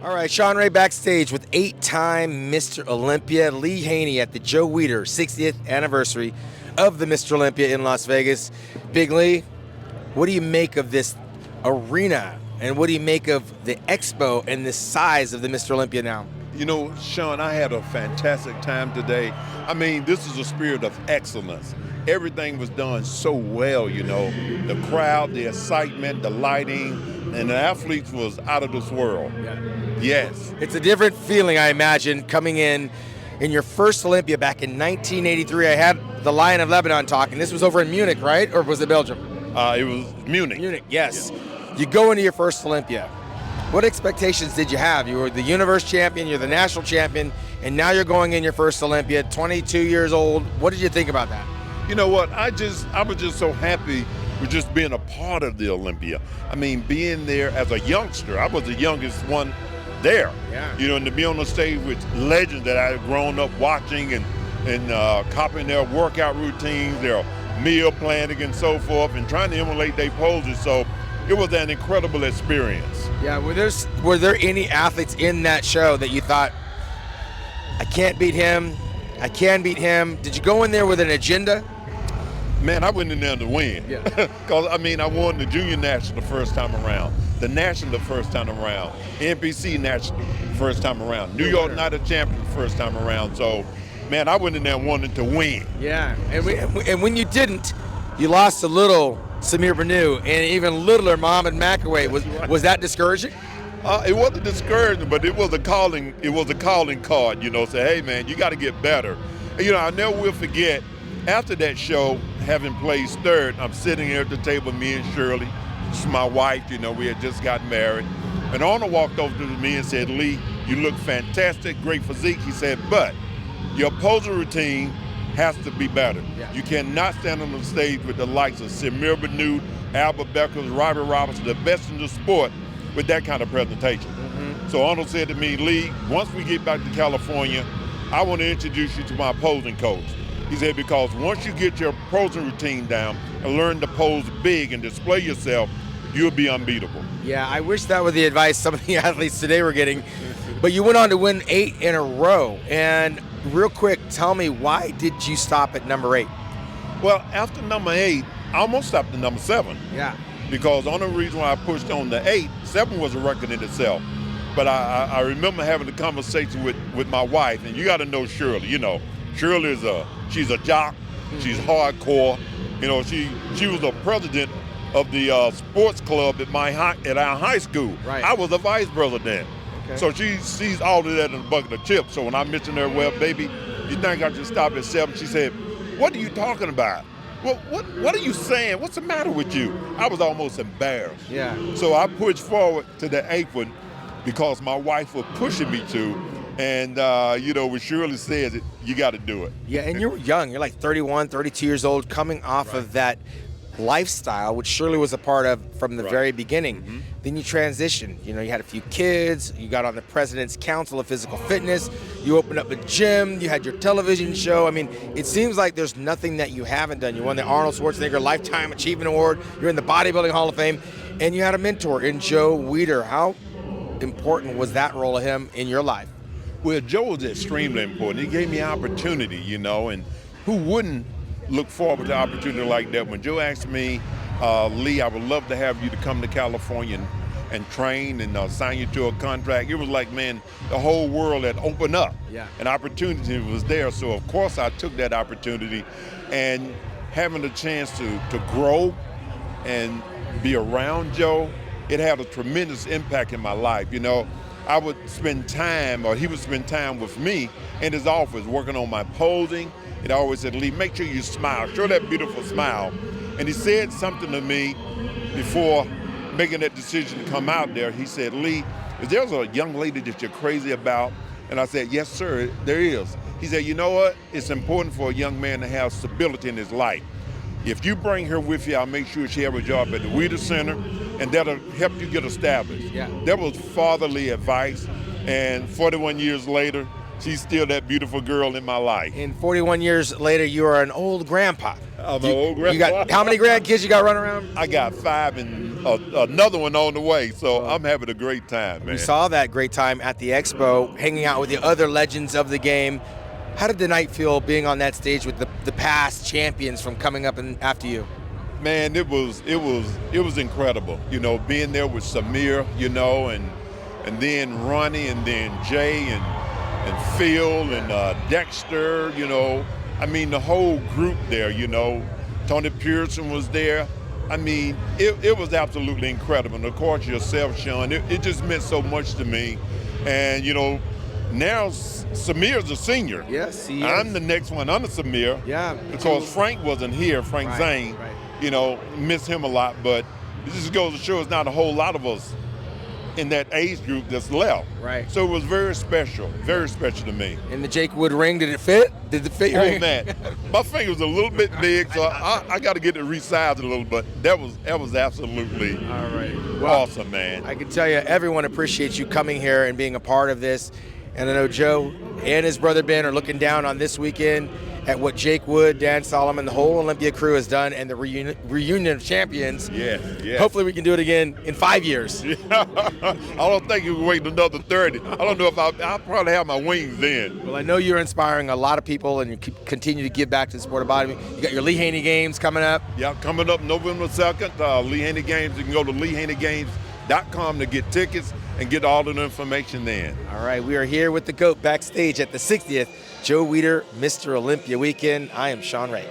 All right, Sean Ray backstage with 8-time Mr. Olympia, Lee Haney at the G.O.AT 60th anniversary of the Mr. Olympia in Las Vegas. Big Lee, what do you make of this arena, and what do you make of the expo and the size of the Mr. Olympia now? You know, Sean, I had a fantastic time today. I mean, this is a spirit of excellence. Everything was done so well, you know. The crowd, the excitement, the lighting, and the athletes was out of this world. Yeah. Yes. It's a different feeling, I imagine, coming in your first Olympia back in 1983. I had the Lion of Lebanon talking. This was over in Munich, right? Or was it Belgium? It was Munich. Munich, yes. Yeah. You go into your first Olympia. What expectations did you have? You were the universe champion, you're the national champion, and now you're going in your first Olympia, 22 years old. What did you think about that? You know what? I was just so happy with just being a part of the Olympia. I mean, being there as a youngster. I was the youngest one there. Yeah. You know, and to be on the stage with legends that I had grown up watching and copying their workout routines, their meal planning and so forth, and trying to emulate their poses. So it was an incredible experience. Yeah, were there any athletes in that show that you thought, I can't beat him, I can beat him? Did you go in there with an agenda? Man, I went in there to win. Yeah. Because, I mean, I won the junior national the first time around, the national the first time around, NPC national the first time around, New York Night of Champions the first time around. So, man, I went in there wanting to win. Yeah, and when you didn't, you lost a little Samir Banu and even littler Muhammad Makaway. Was that discouraging? It wasn't discouraging, but it was a calling. It was a calling card, you know. Say, hey, man, you got to get better. And, you know, I never will forget. After that show, having placed third, I'm sitting here at the table, me and Shirley. She's my wife. You know, we had just gotten married. And Arnold walked over to me and said, "Lee, you look fantastic, great physique." He said, "But your posing routine has to be better. Yeah. You cannot stand on the stage with the likes of Samir Banu, Albert Beckers, Robbie Robertson, the best in the sport, with that kind of presentation." Mm-hmm. So Arnold said to me, "Lee, once we get back to California, I want to introduce you to my posing coach." He said, because once you get your posing routine down and learn to pose big and display yourself, you'll be unbeatable. Yeah, I wish that was the advice some of the athletes today were getting. But you went on to win 8 in a row. And real quick, tell me, why did you stop at number 8? Well, after number 8, I almost stopped at number 7. Yeah. Because the only reason why I pushed on the 8, 7 was a record in itself. But I remember having a conversation with my wife, and you got to know Shirley. You know, Shirley she's a jock, she's hardcore. You know, she was a president of the sports club at our high school. Right. I was a vice president. Okay. So she sees all of that in a bucket of chips. So when I mentioned her, well, baby, you think I should stop at 7? She said, "What are you talking about? What are you saying? What's the matter with you?" I was almost embarrassed. Yeah. So I pushed forward to the 8th one because my wife was pushing me to. And, you know, when Shirley says it, you got to do it. Yeah, and you were young. You're like 31, 32 years old, coming off of that lifestyle, which Shirley was a part of from the very beginning. Mm-hmm. Then you transitioned. You know, you had a few kids. You got on the President's Council of Physical Fitness. You opened up a gym. You had your television show. I mean, it seems like there's nothing that you haven't done. You won the Arnold Schwarzenegger Lifetime Achievement Award. You're in the Bodybuilding Hall of Fame. And you had a mentor in G.O.AT. How important was that role of him in your life? Well, Joe was extremely important. He gave me opportunity, you know, and who wouldn't look forward to an opportunity like that? When Joe asked me, "Lee, I would love to have you to come to California and train and sign you to a contract," it was like, man, the whole world had opened up. Yeah. An opportunity was there. So, of course, I took that opportunity, and having the chance to grow and be around Joe, it had a tremendous impact in my life, you know. I would spend time, or he would spend time with me in his office working on my posing. He always said, "Lee, make sure you smile, show that beautiful smile." And he said something to me before making that decision to come out there. He said, "Lee, is there a young lady that you're crazy about?" And I said, "Yes, sir, there is." He said, "You know what? It's important for a young man to have stability in his life. If you bring her with you, I'll make sure she has a job at the Wheater Center, and that'll help you get established." Yeah. That was fatherly advice, and 41 years later, she's still that beautiful girl in my life. And 41 years later, you are an old grandpa. I'm an old grandpa. You got how many grandkids you got running around? I got 5, and another one on the way. So I'm having a great time, man. We saw that great time at the Expo, hanging out with the other legends of the game. How did the night feel being on that stage with the past champions from coming up and after you? Man, it was incredible. You know, being there with Samir, you know, and then Ronnie, and then Jay, and Phil, and Dexter, you know. I mean, the whole group there, you know. Tony Pearson was there. I mean, it was absolutely incredible. And of course, yourself, Sean, it just meant so much to me. And, you know, now Samir's a senior. Yes, he is. I'm the next one under Samir. Yeah. Because Frank wasn't here, Frank Zane. Right. You know, miss him a lot. But it just goes to show it's not a whole lot of us in that age group that's left. Right. So it was very special to me. In the Jake Wood ring, did it fit? Did it fit your ring? Oh, man. My finger was a little bit big, so I got to get it resized a little, but that was absolutely awesome, man. I can tell you, everyone appreciates you coming here and being a part of this. And I know Joe and his brother Ben are looking down on this weekend at what Jake Wood, Dan Solomon, the whole Olympia crew has done, and the reunion of champions. Yeah. Hopefully we can do it again in 5 years. I don't think you can wait another 30. I don't know if I'll probably have my wings then. Well, I know you're inspiring a lot of people, and you continue to give back to the sport of bodybuilding. You got your Lee Haney Games coming up. Yeah, coming up November 2nd, Lee Haney Games. You can go to LeeHaneyGames.com to get tickets and get all the information then. All right, we are here with the GOAT backstage at the 60th Joe Weider Mr. Olympia weekend. I am Sean Ray.